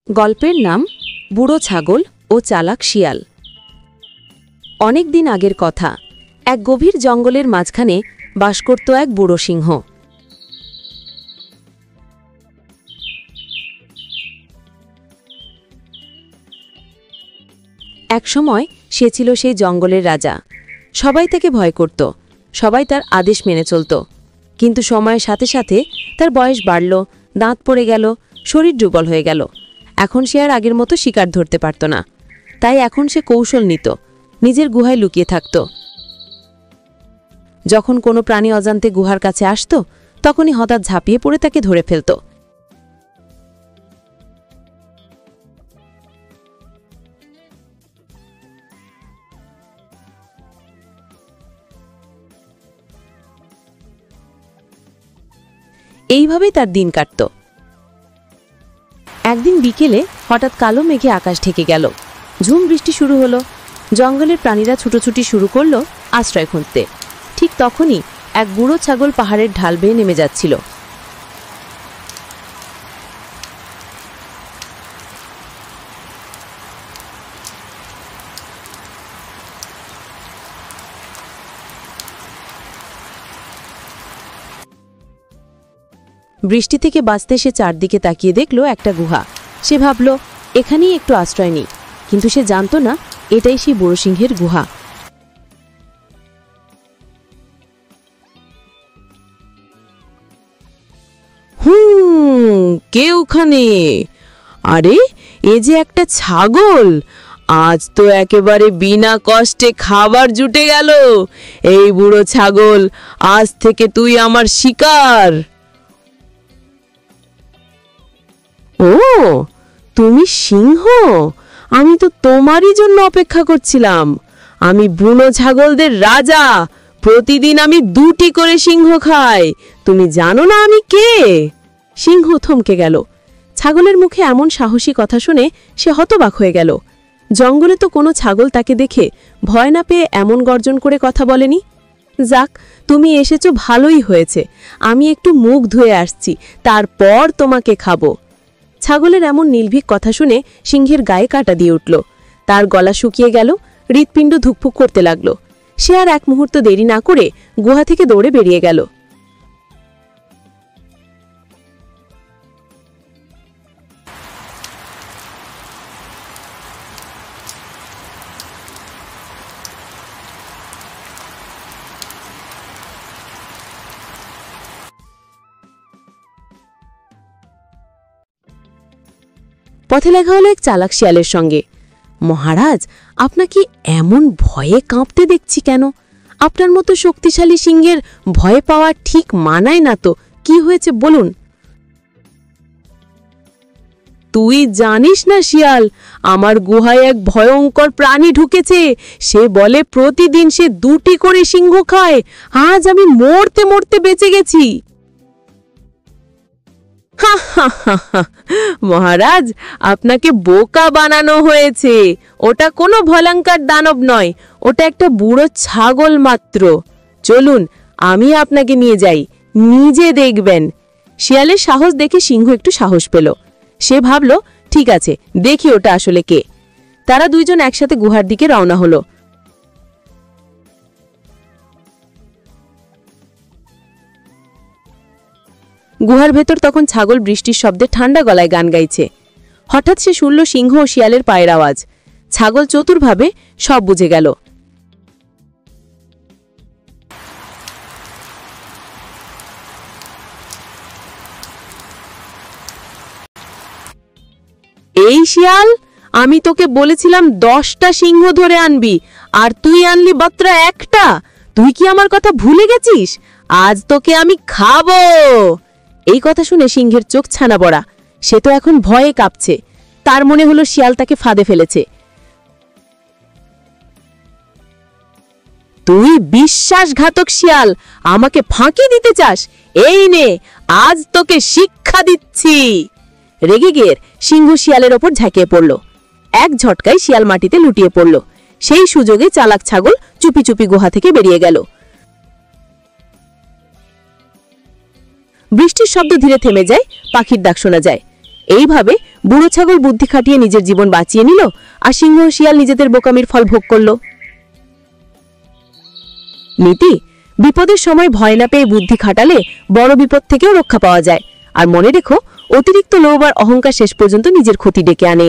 গল্পের নাম বুড়ো ছাগল ও চালাক শিয়াল। অনেক দিন আগের কথা, এক গভীর জঙ্গলের মাঝখানে বাস করত এক বুড়ো সিংহ। একসময় সে ছিল সেই জঙ্গলের রাজা। সবাই তাকে ভয় করত, সবাই তার আদেশ মেনে চলত। কিন্তু সময়ের সাথে সাথে তার বয়স বাড়ল, দাঁত পড়ে গেল, শরীর দুর্বল হয়ে গেল। এখন সে আর আগের মতো শিকার ধরতে পারত না। তাই এখন সে কৌশল নিত, নিজের গুহায় লুকিয়ে থাকত। যখন কোনো প্রাণী অজান্তে গুহার কাছে আসত, তখনই হঠাৎ ঝাঁপিয়ে পড়ে তাকে ধরে ফেলত। এইভাবেই তার দিন কাটত। একদিন বিকেলে হঠাৎ কালো মেঘে আকাশ ঢেকে গেল, ঝুম বৃষ্টি শুরু হলো। জঙ্গলের প্রাণীরা ছুটোছুটি শুরু করলো আশ্রয় খুঁজতে। ঠিক তখনই এক বুড়ো ছাগল পাহাড়ের ঢাল বেয়ে নেমে যাচ্ছিল। বৃষ্টি থেকে বাঁচতে সে চারদিকে তাকিয়ে দেখল একটা গুহা। সে ভাবল এখানেই একটু আশ্রয় নিই, কিন্তু সে জানত না এটাই সেই বুড়ো সিংহের গুহা। কে ওখানে? আরে এ যে একটা ছাগল, আজ তো একেবারে বিনা কষ্টে খাবার জুটে গেল। এই বুড়ো ছাগল, আজ থেকে তুই আমার শিকার। ও, তুমি সিংহ? আমি তো তোমারই জন্য অপেক্ষা করছিলাম। আমি বুনো ছাগলদের রাজা, প্রতিদিন আমি 2টি করে সিংহ খাই। তুমি জানো না আমি কে? সিংহ থমকে গেল। ছাগলের মুখে এমন সাহসী কথা শুনে সে হতবাক হয়ে গেল। জঙ্গলে তো কোনো ছাগল তাকে দেখে ভয় না পেয়ে এমন গর্জন করে কথা বলেনি। যাক, তুমি এসেছো ভালোই হয়েছে। আমি একটু মুখ ধুয়ে আসছি, তারপর তোমাকে খাবো। ছাগলের এমন নির্ভীক কথা শুনে সিংহের গায়ে কাঁটা দিয়ে উঠল। তার গলা শুকিয়ে গেল, হৃৎপিণ্ড ধুকফুক করতে লাগল। সে আর এক মুহূর্ত দেরি না করে গুহা থেকে দৌড়ে বেরিয়ে গেল। পথে লেখা হলো এক চালাক শিয়ালের সঙ্গে। মহারাজ, আপনাকে এমন ভয়ে কাঁপতে দেখছি কেন? আপনার মতো শক্তিশালী সিংহের ভয় পাওয়া ঠিক মানায় না তো। কি হয়েছে বলুন? তুই জানিস না শিয়াল, আমার গুহায় এক ভয়ঙ্কর প্রাণী ঢুকেছে। সে বলে প্রতিদিন সে 2টি করে সিংহ খায়। আজ আমি মরতে মরতে বেঁচে গেছি। মহারাজ, আপনাকে বোকা বানানো হয়েছে। ওটা কোনো ভয়ঙ্কর দানব নয়, ওটা একটা বুড়ো ছাগল মাত্র। চলুন, আমি আপনাকে নিয়ে যাই, নিজে দেখবেন। শিয়ালের সাহস দেখে সিংহ একটু সাহস পেল। সে ভাবল, ঠিক আছে, দেখি ওটা আসলে কে। তারা দুইজন একসাথে গুহার দিকে রওনা হলো। গুহার ভেতর তখন ছাগল বৃষ্টির শব্দে ঠান্ডা গলায় গান গাইছে। হঠাৎ সে শুনল সিংহ ও শিয়ালের পায়ের আওয়াজ। ছাগল চতুরভাবে সব বুঝে গেল। এই শিয়াল, আমি তোকে বলেছিলাম 10টা সিংহ ধরে আনবি, আর তুই আনলি মাত্র একটা। তুই কি আমার কথা ভুলে গেছিস? আজ তোকে আমি খাবো। এই কথা শুনে সিংহের চোখ ছানা বড়া। সে তো এখন ভয়ে কাঁপছে। তার মনে হলো শিয়াল তাকে ফাঁদে ফেলেছে। তুই বিশ্বাসঘাতক শিয়াল, আমাকে ফাঁকি দিতে চাস? এই নে, আজ তোকে শিক্ষা দিচ্ছি। রেগে গিয়ে সিংহ শিয়ালের ওপর ঝাঁকিয়ে পড়ল। এক ঝটকায় শিয়াল মাটিতে লুটিয়ে পড়ল। সেই সুযোগে চালাক ছাগল চুপি চুপি গুহা থেকে বেরিয়ে গেল। বৃষ্টির শব্দ ধীরে থেমে যায়, পাখির ডাক শোনা যায়। এইভাবে বুড়ো ছাগল বুদ্ধি খাটিয়ে নিজের জীবন বাঁচিয়ে নিল, আর সিংহ ও শিয়াল নিজেদের বোকামির ফল ভোগ করল। নীতি: বিপদের সময় ভয় না পেয়ে বুদ্ধি খাটালে বড় বিপদ থেকেও রক্ষা পাওয়া যায়। আর মনে রেখো, অতিরিক্ত লোভ আর অহংকার শেষ পর্যন্ত নিজের ক্ষতি ডেকে আনে।